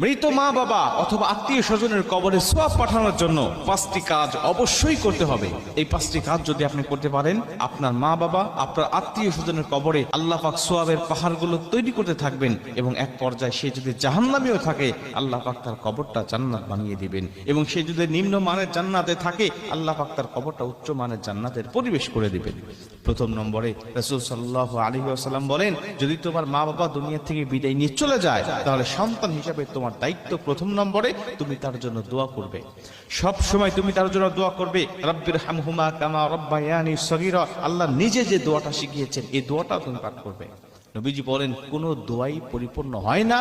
মৃত মা বাবা অথবা আত্মীয় স্বজনের কবরে সোয়াব পাঠানোর জন্য 5টি কাজ অবশ্যই করতে হবে। এই 5টি কাজ যদি আপনি করতে পারেন, আপনার মা বাবা, আপনার আত্মীয় স্বজনের কবরে আল্লাহ পাক সোয়াবের পাহাড়গুলো তৈরি করতে থাকবেন এবং এক পর্যায়ে সে যদি জাহান্নামেও থাকে, আল্লাহ পাক তার কবরটা জান্নাত বানিয়ে দিবেন। এবং সে যদি নিম্ন মানের জান্নাতে থাকে, আল্লাহ পাক তার কবরটা উচ্চ মানের জান্নাতের পরিবেশ করে দিবেন। প্রথম নম্বরে রাসূল সাল্লাল্লাহু আলাইহি ওয়াসাল্লাম বলেন, যদি তোমার মা বাবা দুনিয়া থেকে বিদায় নিয়ে চলে যায়, তাহলে সন্তান হিসেবে তোমার দায়িত্ব প্রথম নম্বরে তুমি তার জন্য দোয়া করবে। সব সময় তুমি তার জন্য দোয়া করবে, রাব্বির হামহুমা কামা রাব্বায়ানি সগীরা। আল্লাহ নিজে যে দোয়াটা শিখিয়েছেন, এই দোয়াটা তুমি পাঠ করবে। নবীজি বলেন, কোনো দোয়াই পরিপূর্ণ হয় না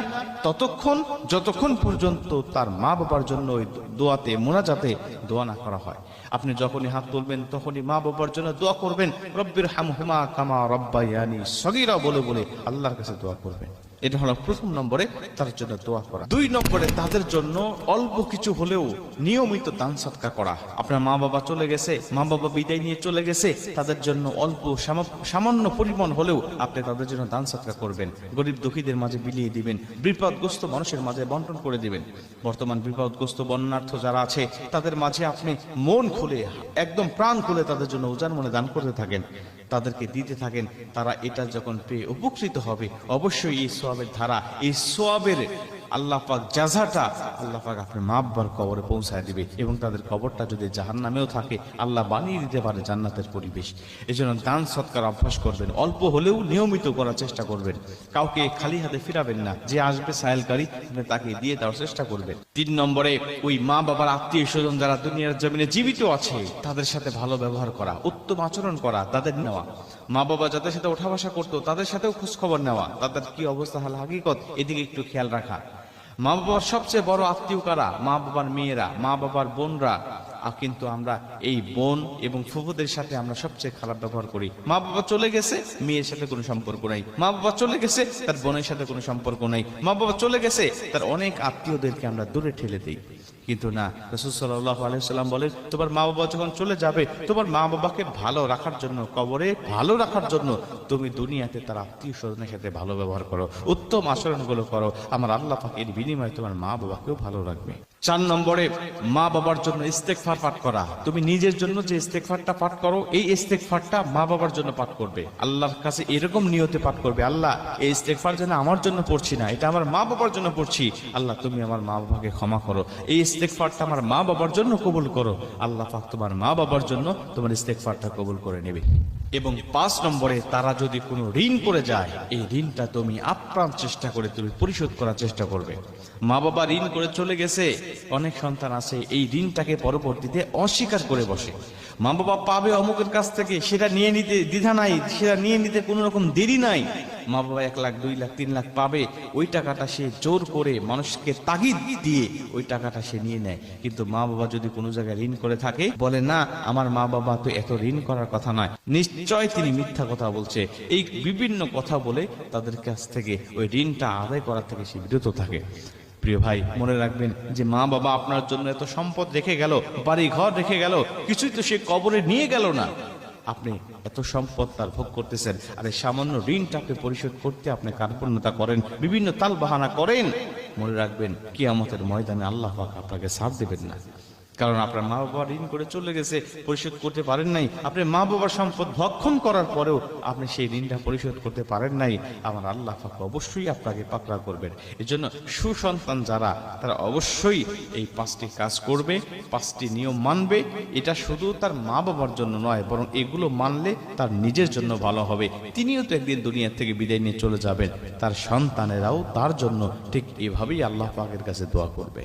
যতক্ষণ পর্যন্ত তার মা বাবার জন্য ওই দোয়াতে মোনাজাতে দোয়া না করা হয়। আপনি যখনই হাত তুলবেন তখনই মা বাবার জন্য দোয়া করবেন, রব্বির হামহুমা কামা রাব্বায়ানি সগীরা বলে বলে আল্লাহর কাছে দোয়া করবেন। এটা হলো প্রথম নম্বরে তার জন্য দোয়া করা। 2 নম্বরে তাদের জন্য অল্প কিছু হলেও নিয়মিত দান সদকা করা। আপনার মা বাবা চলে গেছে, মা বাবা বিদায় নিয়ে চলে গেছে, তাদের জন্য অল্প সামান্য পরিমাণ হলেও আপনি তাদের জন্য দান সদকা করবেন। গরিব দুঃখীদের মাঝে বিলিয়ে দিবেন, বিপদগ্রস্ত মানুষের মাঝে বন্টন করে দিবেন। বর্তমান বিপদগ্রস্ত বন্যার্থ যারা আছে তাদের মাঝে আপনি মন খুলে, একদম প্রাণ খুলে তাদের জন্য উজাড় মনে দান করতে থাকেন, তাদেরকে দিতে থাকেন। তারা এটা যখন পেয়ে উপকৃত হবে, অবশ্যই এই সোয়াবের ধারা, এই সোয়াবের আল্লাহ পাক জাযাটা আল্লাহ পাক আপনার মা বাবার কবরে পৌঁছায় দিবে। এবং তাদের কবরটা যদি জাহান্নামেও থাকে, আল্লাহ বানিয়ে দিতে পারে জান্নাতের পরিবেশ। এই জন্য দান সৎকার অভ্যাস করবেন, অল্প হলেও নিয়মিত করার চেষ্টা করবেন। কাউকে খালি হাতে ফিরাবেন না, যে আসবে সাহেলকারী তাকে দিয়ে দেওয়ার চেষ্টা করবেন। 3 নম্বরে ওই মা বাবার আত্মীয় স্বজন যারা দুনিয়ার জমিনে জীবিত আছে, তাদের সাথে ভালো ব্যবহার করা, উত্তম আচরণ করা, তাদের নেওয়া। মা বাবা যাদের সাথে ওঠা বসা করতো তাদের সাথেও খোঁজ খবর নেওয়া, তাদের কি অবস্থা হাল হাকিকত, এদিকে একটু খেয়াল রাখা। মা বাবার সবচেয়ে বড় আত্মীয় কারা? মা বাবার মেয়েরা, মা বাবার বোনরা। কিন্তু আমরা এই বোন এবং ফুফুদের সাথে আমরা সবচেয়ে খারাপ ব্যবহার করি। মা বাবা চলে গেছে, মেয়ের সাথে কোনো সম্পর্ক নাই। মা বাবা চলে গেছে, তার বোনের সাথে কোনো সম্পর্ক নাই। মা বাবা চলে গেছে, তার অনেক আত্মীয়দেরকে আমরা দূরে ঠেলে দিই। কিন্তু না, রাসূল সাল্লাল্লাহু আলাইহি ওয়াসাল্লাম বলেন, তোমার মা বাবা যখন চলে যাবে, তোমার মা বাবাকে ভালো রাখার জন্য, কবরে ভালো রাখার জন্য তুমি দুনিয়াতে তার আত্মীয় স্বজনের সাথে ভালো ব্যবহার করো, উত্তম আচরণগুলো করো। আমার আল্লাহ পাক এর বিনিময়ে তোমার মা বাবাকেও ভালো রাখবে। 4 নম্বরে মা বাবার জন্য ইস্তেগফার পাঠ করা। তুমি নিজের জন্য যে ইস্তেগফারটা পাঠ করো, এই ইস্তেগফারটা মা বাবার জন্য পাঠ করবে। আল্লাহর কাছে এরকম নিয়তে পাঠ করবে, আল্লাহ এই ইস্তেগফার যেন আমার জন্য পড়ছি না, এটা আমার মা বাবার জন্য পড়ছি। আল্লাহ তুমি আমার মা বাবাকে ক্ষমা করো, এই ইস্তেগফারটা আমার মা বাবার জন্য কবুল করো। আল্লাহ পাক তোমার মা বাবার জন্য তোমার ইস্তেগফারটা কবুল করে নেবে। এবং 5 নম্বরে তারা যদি কোনো ঋণ করে যায়, এই ঋণটা তুমি আপ্রাণ চেষ্টা করে তুমি পরিশোধ করার চেষ্টা করবে। মা বাবা ঋণ করে চলে গেছে, অনেক সন্তান আছে এই ঋণটাকে পরবর্তীতে অস্বীকার করে বসে। মা বাবা পাবে অমুকের কাছ থেকে, সেটা নিয়ে নিতে দ্বিধা নাই, সেটা নিয়ে নিতে কোনো রকম দেরি নাই। মা বাবা 1 লাখ 2 লাখ 3 লাখ পাবে, ওই টাকাটা সে জোর করে মানুষকে তাগিদ দিয়ে ওই টাকাটা সে নিয়ে নেয়। কিন্তু মা বাবা যদি কোনো জায়গায় ঋণ করে থাকে, বলে না আমার মা বাবা তো এত ঋণ করার কথা নয়, নিশ্চয় তিনি মিথ্যা কথা বলছে, এই বিভিন্ন কথা বলে তাদের কাছ থেকে ওই ঋণটা আদায় করা থেকে সে বিরত থাকে। প্রিয় ভাই, মনে রাখবেন যে মা বাবা আপনার জন্য এত সম্পদ রেখে গেল, বাড়ি ঘর রেখে গেল, কিছুই তো সে কবরে নিয়ে গেল না। আপনি এত সম্পদ তার ভোগ করতেছেন, আর এই সামান্য ঋণটাকে পরিশোধ করতে আপনি কার্পণ্যতা করেন, বিভিন্ন তাল বাহানা করেন। মনে রাখবেন কিয়ামতের ময়দানে আল্লাহ পাক আপনাকে ছাড় দেবেন না। কারণ আপনার মা বাবা ঋণ করে চলে গেছে, পরিশোধ করতে পারেন নাই। আপনি মা বাবার সম্পদ ভক্ষণ করার পরেও আপনি সেই ঋণটা পরিশোধ করতে পারেন নাই, আমার আল্লাহ পাক অবশ্যই আপনাকে পাকড়া করবেন। এজন্য সুসন্তান যারা, তারা অবশ্যই এই 5টি কাজ করবে, 5টি নিয়ম মানবে। এটা শুধু তার মা বাবার জন্য নয়, বরং এগুলো মানলে তার নিজের জন্য ভালো হবে। তিনিও তো একদিন দুনিয়া থেকে বিদায় নিয়ে চলে যাবেন, তার সন্তানেরাও তার জন্য ঠিক এভাবেই আল্লাহ পাকের কাছে দোয়া করবে।